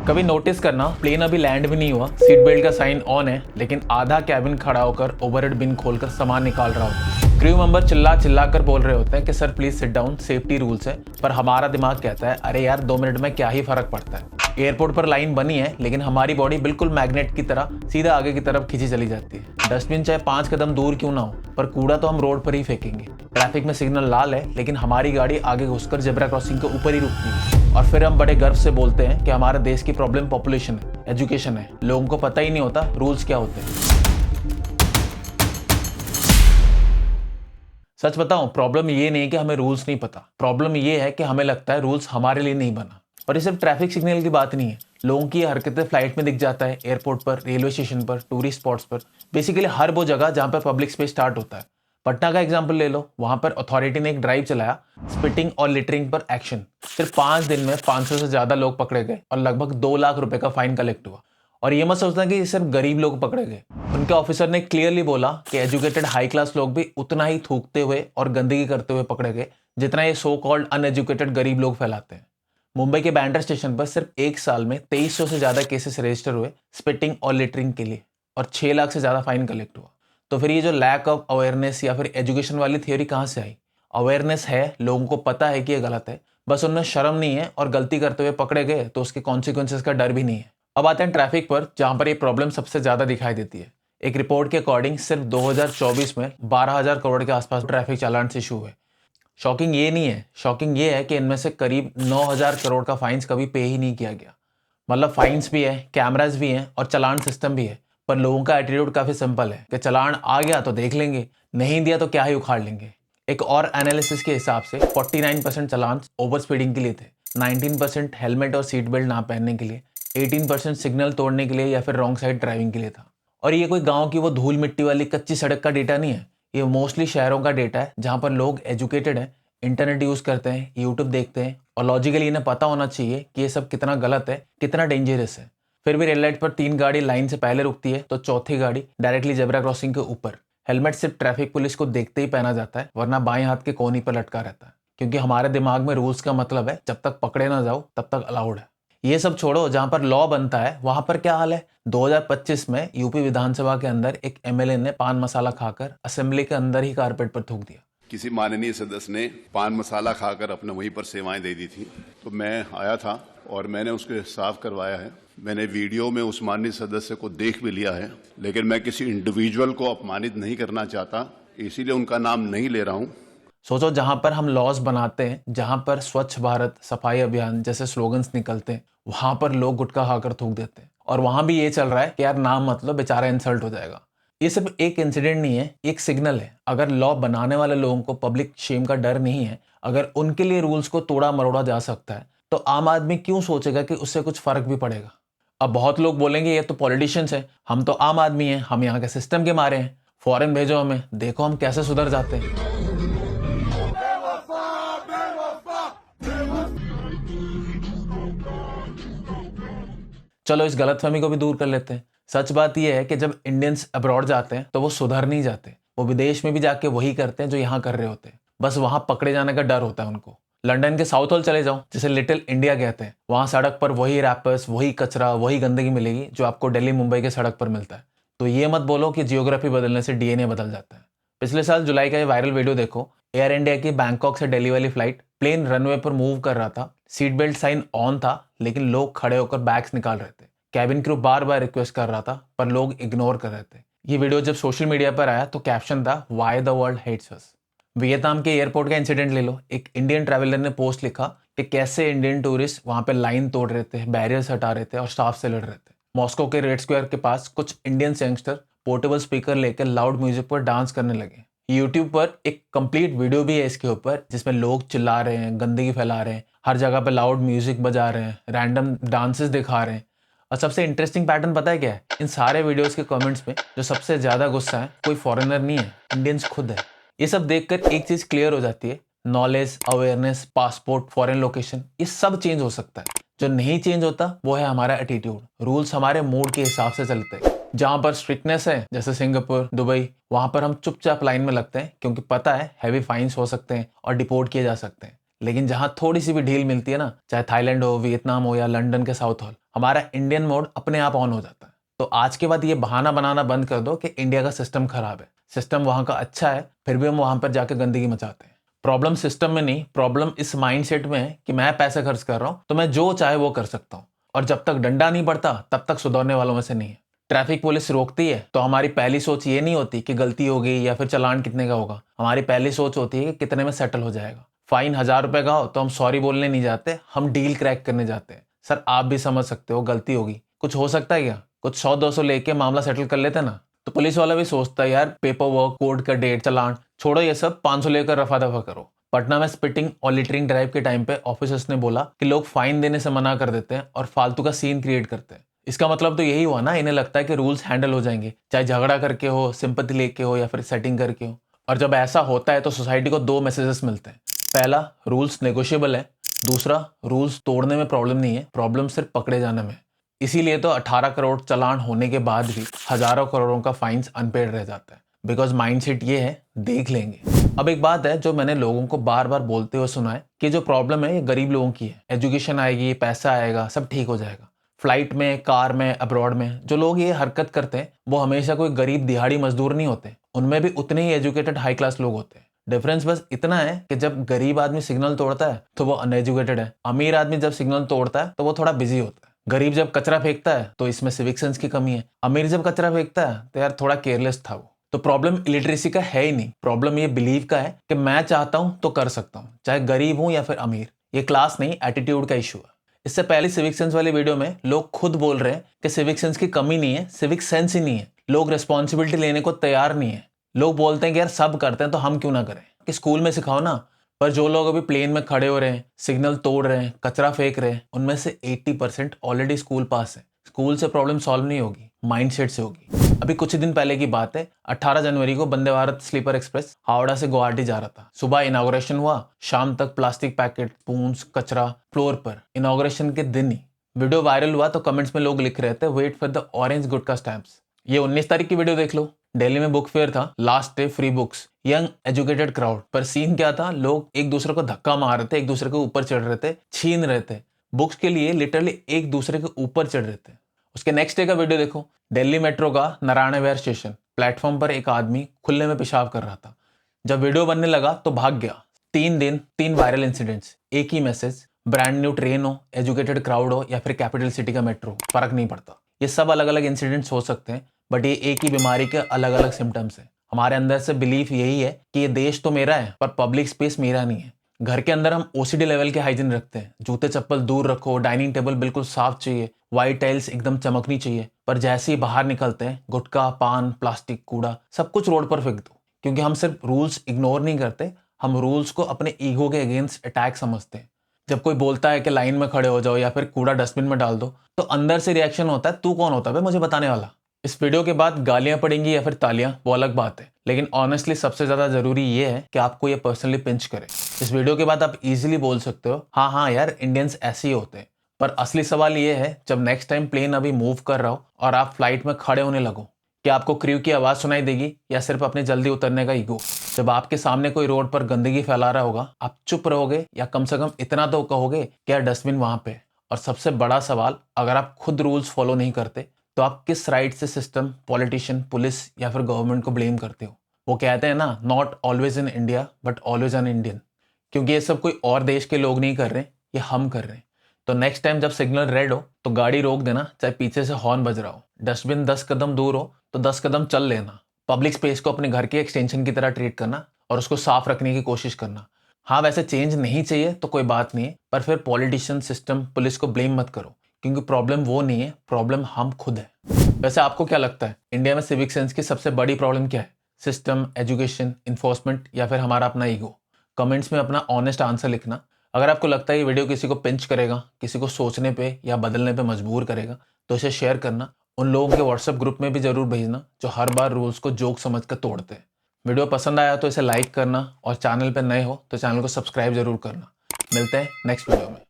कभी नोटिस करना, प्लेन अभी लैंड भी नहीं हुआ, सीट बेल्ट का साइन ऑन है, लेकिन आधा कैबिन खड़ा होकर ओवरहेड बिन खोलकर सामान निकाल रहा होता है। क्रू मेंबर चिल्ला चिल्ला कर बोल रहे होते हैं कि sir please sit down, safety rules है। पर हमारा दिमाग कहता है अरे यार 2 मिनट में क्या ही फर्क पड़ता है। एयरपोर्ट पर लाइन बनी है, लेकिन हमारी बॉडी बिल्कुल मैग्नेट की तरह सीधा आगे की तरफ खींची चली जाती है। डस्टबिन चाहे 5 कदम दूर क्यों ना हो, पर कूड़ा तो हम रोड पर ही फेंकेंगे। ट्रैफिक में सिग्नल लाल है, लेकिन हमारी गाड़ी आगे घुसकर जेब्रा क्रॉसिंग के ऊपर ही रुकती है। और फिर हम बड़े गर्व से बोलते हैं कि हमारे देश की प्रॉब्लम पॉपुलेशन है, एजुकेशन है। लोगों को पता ही नहीं होता रूल्स क्या होते हैं। सच बताऊं, प्रॉब्लम ये नहीं है कि हमें रूल्स नहीं पता, प्रॉब्लम ये है कि हमें लगता है रूल्स हमारे लिए नहीं बना। और ये सिर्फ ट्रैफिक सिग्नल की बात नहीं है, लोगों की हरकतें फ्लाइट में दिख जाता है, एयरपोर्ट पर, रेलवे स्टेशन पर, टूरिस्ट स्पॉट्स पर, बेसिकली हर वो जगह जहां पर पब्लिक स्पेस स्टार्ट होता है। पटना का एग्जाम्पल ले लो, वहां पर अथॉरिटी ने एक ड्राइव चलाया, स्पिटिंग और लिटरिंग पर एक्शन। सिर्फ 5 दिन में 500 से ज्यादा लोग पकड़े गए और लगभग 2 लाख रुपए का फाइन कलेक्ट हुआ। और ये मत सोचना कि सिर्फ गरीब लोग पकड़े गए। उनके ऑफिसर ने क्लियरली बोला कि एजुकेटेड हाई क्लास लोग भी उतना ही थूकते हुए और गंदगी करते हुए पकड़े गए जितना ये सो कॉल्ड अनएजुकेटेड गरीब लोग फैलाते हैं। मुंबई के बैंड्रा स्टेशन पर सिर्फ एक साल में 2300 से ज्यादा केसेस रजिस्टर हुए स्पिटिंग और लिटरिंग के लिए, और 6 लाख से ज्यादा फाइन कलेक्ट हुआ। तो फिर ये जो लैक ऑफ अवेयरनेस या फिर एजुकेशन वाली थियोरी कहाँ से आई? अवेयरनेस है, लोगों को पता है कि ये गलत है, बस उनमें शर्म नहीं है और गलती करते हुए पकड़े गए तो उसके कॉन्सिक्वेंसेस का डर भी नहीं है। अब आते हैं ट्रैफिक पर, जहां पर ये प्रॉब्लम सबसे ज्यादा दिखाई देती है। एक रिपोर्ट के अकॉर्डिंग सिर्फ 2024 में 12,000 करोड़ के आसपास ट्रैफिक चालान इशू हुए। शॉकिंग ये नहीं है, शॉकिंग ये है कि इनमें से करीब 9,000 करोड़ का फाइन्स कभी पे ही नहीं किया गया। मतलब फाइन्स भी है, कैमराज भी हैं और चालान सिस्टम भी है, पर लोगों का एटीट्यूड काफी सिंपल है कि चालान आ गया तो देख लेंगे, नहीं दिया तो क्या ही उखाड़ लेंगे। एक और एनालिसिस के हिसाब से 49% चालान ओवर स्पीडिंग के लिए थे, 19% हेलमेट और सीट बेल्ट ना पहनने के लिए, 18% सिग्नल तोड़ने के लिए या फिर रॉन्ग साइड ड्राइविंग के लिए था। और ये कोई गांव की वो धूल मिट्टी वाली कच्ची सड़क का डेटा नहीं है, ये मोस्टली शहरों का डेटा है जहां पर लोग एजुकेटेड हैं, इंटरनेट यूज करते हैं, यूट्यूब देखते हैं और लॉजिकली इन्हें पता होना चाहिए कि ये सब कितना गलत है, कितना डेंजरस है। फिर भी रेड लाइट पर 3 गाड़ी लाइन से पहले रुकती है तो चौथी गाड़ी डायरेक्टली जेब्रा क्रॉसिंग के ऊपर। हेलमेट सिर्फ ट्रैफिक पुलिस को देखते ही पहना जाता है, वरना बाएं हाथ के कोनी पर लटका रहता है, क्योंकि हमारे दिमाग में रूल्स का मतलब है जब तक पकड़े ना जाओ तब तक अलाउड है। ये सब छोड़ो, जहां पर लॉ बनता है वहां पर क्या हाल है? 2025 में यूपी विधानसभा के अंदर एक एमएलए ने पान मसाला खाकर असेंबली के अंदर ही कारपेट पर थूक दिया। किसी माननीय सदस्य ने पान मसाला खाकर अपने वहीं पर सेवाएं दे दी थी, तो मैं आया था और मैंने उसको साफ करवाया है। मैंने वीडियो में उस माननीय सदस्य को देख भी लिया है, लेकिन मैं किसी इंडिविजुअल को अपमानित नहीं करना चाहता, इसीलिए उनका नाम नहीं ले रहा हूं। सोचो, जहां पर हम लॉज बनाते हैं, जहां पर स्वच्छ भारत, सफाई अभियान जैसे स्लोगन्स निकलते हैं, वहां पर लोग गुटखा खाकर थूक देते हैं। और वहां भी ये चल रहा है कि यार नाम मतलब बेचारा इंसल्ट हो जाएगा। ये सिर्फ एक इंसिडेंट नहीं है, एक सिग्नल है। अगर लॉ बनाने वाले लोगों को पब्लिक शेम का डर नहीं है, अगर उनके लिए रूल्स को तोड़ा मरोड़ा जा सकता है, तो आम आदमी क्यों सोचेगा कि उससे कुछ फर्क भी पड़ेगा? अब बहुत लोग बोलेंगे ये तो पॉलिटिशियंस हैं, हम तो आम आदमी हैं, हम यहाँ के सिस्टम के मारे हैं, फॉरेन भेजो हमें, देखो हम कैसे सुधर जाते हैं। चलो इस गलतफहमी को भी दूर कर लेते हैं। सच बात यह है कि जब इंडियंस अब्रॉड जाते हैं तो वो सुधर नहीं जाते, वो विदेश में भी जाके वही करते हैं जो यहाँ कर रहे होते हैं, बस वहां पकड़े जाने का डर होता है उनको। लंदन के साउथ हॉल चले जाओ, जिसे लिटिल इंडिया कहते हैं, वहां सड़क पर वही रैपर्स, वही कचरा, वही गंदगी मिलेगी जो आपको दिल्ली मुंबई के सड़क पर मिलता है। तो ये मत बोलो कि जियोग्राफी बदलने से डीएनए बदल जाता है। पिछले साल जुलाई का ये वायरल वीडियो देखो, एयर इंडिया की बैंकॉक से दिल्ली वाली फ्लाइट, प्लेन रनवे पर मूव कर रहा था, सीट बेल्ट साइन ऑन था, लेकिन लोग खड़े होकर बैग्स निकाल रहे थे। कैबिन क्रू बार बार रिक्वेस्ट कर रहा था, पर लोग इग्नोर कर रहे थे। ये वीडियो जब सोशल मीडिया पर आया तो कैप्शन था, why the world hates us. Vietnam के एयरपोर्ट का इंसिडेंट ले लो, एक इंडियन ट्रैवलर ने पोस्ट लिखा कि कैसे इंडियन टूरिस्ट वहां पे लाइन तोड़ रहे थे, बैरियर्स हटा रहे थे और स्टाफ से लड़ रहे थे। मॉस्को के रेड स्क्वायर के पास कुछ इंडियन यंगस्टर पोर्टेबल स्पीकर लेकर लाउड म्यूजिक पर डांस करने लगे। यूट्यूब पर एक कंप्लीट वीडियो भी है इसके ऊपर, जिसमें लोग चिल्ला रहे हैं, गंदगी फैला रहे हैं, हर जगह पे लाउड म्यूजिक बजा रहे हैं, रैंडम डांसेस दिखा रहे हैं। और सबसे इंटरेस्टिंग पैटर्न पता है क्या है? इन सारे वीडियोस के कमेंट्स में जो सबसे ज्यादा गुस्सा है, कोई फॉरेनर नहीं है, इंडियंस खुद है। ये सब देखकर एक चीज क्लियर हो जाती है, knowledge, awareness, passport, foreign location, ये सब चेंज हो सकता है। जो नहीं चेंज होता वो है हमारा एटीट्यूड। रूल्स हमारे मूड के हिसाब से चलते हैं। जहां पर स्ट्रिक्टनेस है, जैसे सिंगापुर, दुबई, वहां पर हम चुपचाप लाइन में लगते हैं, क्योंकि पता है हैवी फाइन्स हो सकते हैं और डिपोर्ट किए जा सकते हैं। लेकिन जहां थोड़ी सी भी ढील मिलती है ना, चाहे थाईलैंड हो, वियतनाम हो या लंदन के साउथ हॉल, हमारा इंडियन मोड अपने आप ऑन हो जाता है। तो आज के बाद ये बहाना बनाना बंद कर दो कि इंडिया का सिस्टम खराब है। सिस्टम वहां का अच्छा है, फिर भी हम वहां पर जाकर गंदगी मचाते हैं। प्रॉब्लम सिस्टम में नहीं, प्रॉब्लम इस माइंडसेट में है कि मैं पैसे खर्च कर रहा हूं तो मैं जो चाहे वो कर सकता हूं, और जब तक डंडा नहीं पड़ता तब तक सुधरने वालों में से नहीं है। ट्रैफिक पुलिस रोकती है तो हमारी पहली सोच ये नहीं होती कि गलती हो गई या फिर चालान कितने का होगा। हमारी पहली सोच होती है कि कितने में सेटल हो जाएगा। फाइन 1000 रुपए का हो तो हम सॉरी बोलने नहीं जाते, हम डील क्रैक करने जाते हैं। सर आप भी समझ सकते हो, गलती होगी, कुछ हो सकता है क्या, कुछ 100-200 लेके मामला सेटल कर लेते ना। तो पुलिस वाला भी सोचता है यार पेपर वर्क, कोर्ट का डेट, चालान छोड़ो ये सब, 500 लेकर रफा दफा करो। पटना में स्पिटिंग और लिटरिंग ड्राइव के टाइम पे ऑफिसर्स ने बोला कि लोग फाइन देने से मना कर देते हैं और फालतू का सीन क्रिएट करते हैं। इसका मतलब तो यही हुआ ना, इन्हें लगता है कि रूल्स हैंडल हो जाएंगे, चाहे झगड़ा करके हो, सिंपैथी लेके हो या फिर सेटिंग करके हो। और जब ऐसा होता है तो सोसाइटी को 2 मैसेजेस मिलते हैं। पहला, रूल्स नेगोशिएबल है। दूसरा, रूल्स तोड़ने में प्रॉब्लम नहीं है, प्रॉब्लम सिर्फ पकड़े जाने में। इसीलिए तो 18 करोड़ चालान होने के बाद भी हजारों करोड़ों का फाइन्स अनपेड रह जाता है, बिकॉज माइंडसेट ये है, देख लेंगे। अब एक बात है जो मैंने लोगों को बार बार बोलते हुए सुना है कि जो प्रॉब्लम है ये गरीब लोगों की है। एजुकेशन आएगी, पैसा आएगा, सब ठीक हो जाएगा। फ्लाइट में, कार में, अब्रॉड में जो लोग ये हरकत करते हैं वो हमेशा कोई गरीब दिहाड़ी मजदूर नहीं होते, उनमें भी उतने ही एजुकेटेड हाई क्लास लोग होते हैं। डिफरेंस बस इतना है कि जब गरीब आदमी सिग्नल तोड़ता है तो वो अनएजुकेटेड है, अमीर आदमी जब सिग्नल तोड़ता है तो वो थोड़ा बिजी होता है। गरीब जब कचरा फेंकता है तो इसमें सिविक सेंस की कमी है, अमीर जब कचरा फेंकता है तो यार थोड़ा केयरलेस था वो। तो प्रॉब्लम इलिटरेसी का है ही नहीं, प्रॉब्लम ये बिलीव का है कि मैं चाहता हूं तो कर सकता हूं, चाहे गरीब हूं या फिर अमीर। ये क्लास नहीं, एटीट्यूड का इशू है। इससे पहले सिविक सेंस वाली वीडियो में लोग खुद बोल रहे हैं कि सिविक सेंस की कमी नहीं है, सिविक सेंस ही नहीं है। लोग रिस्पॉन्सिबिलिटी लेने को तैयार नहीं है। लोग बोलते हैं कि यार सब करते हैं तो हम क्यों ना करें, कि स्कूल में सिखाओ ना। पर जो लोग अभी प्लेन में खड़े हो रहे हैं, सिग्नल तोड़ रहे हैं, कचरा फेंक रहे हैं, उनमें से 80% ऑलरेडी स्कूल पास है। स्कूल से प्रॉब्लम सॉल्व नहीं होगी, माइंडसेट से होगी। अभी कुछ दिन पहले की बात है, 18 जनवरी को वंदे भारत स्लीपर एक्सप्रेस हावड़ा से गुवाहाटी जा रहा था। सुबह इनॉग्रेशन हुआ, शाम तक प्लास्टिक पैकेट, स्पून्स, कचरा फ्लोर पर। इनॉग्रेशन के दिन ही वीडियो वायरल हुआ तो कमेंट्स में लोग लिख रहे थे, wait for the orange gutka stamps. ये 19 तारीख की वीडियो देख लो। दिल्ली में बुक फेयर था, last day free books, young educated crowd. पर सीन क्या था, लोग एक दूसरे को धक्का मार रहे थे, एक दूसरे के ऊपर चढ़ रहे थे, छीन रहे थे बुक्स के लिए, लिटरली एक दूसरे के ऊपर चढ़ रहे थे। उसके नेक्स्ट डे का वीडियो देखो, दिल्ली मेट्रो का नारायण विहार स्टेशन, प्लेटफॉर्म पर एक आदमी खुले में पेशाब कर रहा था। जब वीडियो बनने लगा तो भाग गया। 3 दिन 3 वायरल इंसिडेंट्स, एक ही मैसेज। ब्रांड न्यू ट्रेन हो, एजुकेटेड क्राउड हो या फिर कैपिटल सिटी का मेट्रो, फर्क नहीं पड़ता। ये सब अलग अलग इंसिडेंट्स हो सकते हैं, बट ये एक ही बीमारी के अलग अलग सिम्टम्स हैं। हमारे अंदर से बिलीफ यही है कि ये देश तो मेरा है पर पब्लिक स्पेस मेरा नहीं है। घर के अंदर हम ओसीडी लेवल के हाइजीन रखते हैं, जूते चप्पल दूर रखो, डाइनिंग टेबल बिल्कुल साफ चाहिए, व्हाइट टाइल्स एकदम चमकनी चाहिए। पर जैसे ही बाहर निकलते हैं, गुटखा, पान, प्लास्टिक, कूड़ा सब कुछ रोड पर फेंक दो। क्योंकि हम सिर्फ रूल्स इग्नोर नहीं करते, हम रूल्स को अपने ईगो के अगेंस्ट अटैक समझते हैं। जब कोई बोलता है कि लाइन में खड़े हो जाओ या फिर कूड़ा डस्टबिन में डाल दो, तो अंदर से रिएक्शन होता है, तू कौन होता है मुझे बताने वाला। इस वीडियो के बाद गालियां पड़ेंगी या फिर तालियां, वो अलग बात है, लेकिन ऑनेस्टली सबसे ज्यादा जरूरी ये है कि आपको ये पर्सनली पिंच करे। इस वीडियो के बाद आप इजीली बोल सकते हो, हाँ हाँ यार इंडियंस ऐसे ही होते हैं। पर असली सवाल ये है, जब नेक्स्ट टाइम प्लेन अभी मूव कर रहा हो और आप फ्लाइट में खड़े होने लगो, क्या आपको क्रू की आवाज सुनाई देगी या सिर्फ अपने जल्दी उतरने का ईगो? जब आपके सामने कोई रोड पर गंदगी फैला रहा होगा, आप चुप रहोगे या कम से कम इतना तो कहोगे कि यार डस्टबिन वहां पे? और सबसे बड़ा सवाल, अगर आप खुद रूल्स फॉलो नहीं करते तो आप किस राइट से सिस्टम, पॉलिटिशियन, पुलिस या फिर गवर्नमेंट को ब्लेम करते हो? वो कहते हैं ना, not always in India but always an Indian. क्योंकि ये सब कोई और देश के लोग नहीं कर रहे, ये हम कर रहे हैं। तो नेक्स्ट टाइम जब सिग्नल रेड हो तो गाड़ी रोक देना, चाहे पीछे से हॉर्न बज रहा हो। डस्टबिन 10 कदम दूर हो तो 10 कदम चल लेना। पब्लिक स्पेस को अपने घर के एक्सटेंशन की तरह ट्रीट करना और उसको साफ रखने की कोशिश करना। हाँ, वैसे चेंज नहीं चाहिए तो कोई बात नहीं है, पर फिर पॉलिटिशियन, सिस्टम, पुलिस को ब्लेम मत करो, क्योंकि प्रॉब्लम वो नहीं है, प्रॉब्लम हम खुद है। वैसे आपको क्या लगता है, इंडिया में सिविक सेंस की सबसे बड़ी प्रॉब्लम क्या है? सिस्टम, एजुकेशन, इन्फोर्समेंट या फिर हमारा अपना ईगो? कमेंट्स में अपना ऑनेस्ट आंसर लिखना। अगर आपको लगता है ये वीडियो किसी को पिंच करेगा, किसी को सोचने पे या बदलने पे मजबूर करेगा, तो इसे शेयर करना। उन लोगों के व्हाट्सएप ग्रुप में भी जरूर भेजना जो हर बार रूल्स को जोक समझ कर तोड़ते हैं। वीडियो पसंद आया तो इसे लाइक करना और चैनल पर नए हो तो चैनल को सब्सक्राइब जरूर करना। मिलते हैं नेक्स्ट वीडियो में।